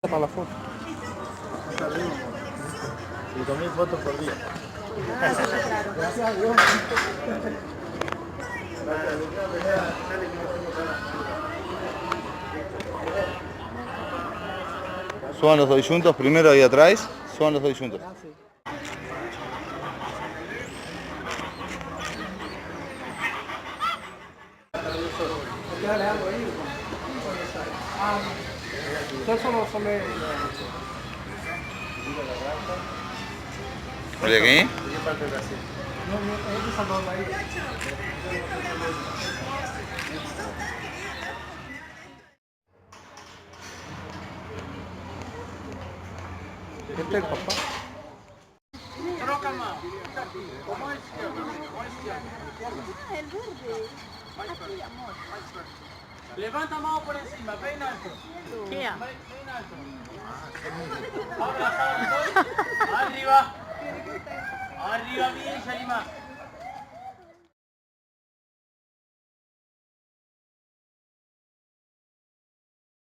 Para la foto. 5.000 fotos por día. Gracias a Dios. Suban los dos juntos, primero ahí atrás, suban los dos juntos. ¿De aquí? Este es el papá. El verde. Aquí, amor. Levanta mano por encima, bem alto. ¿Qué? Bem alto. Ahora, arriba. Arriba bien, Shalima.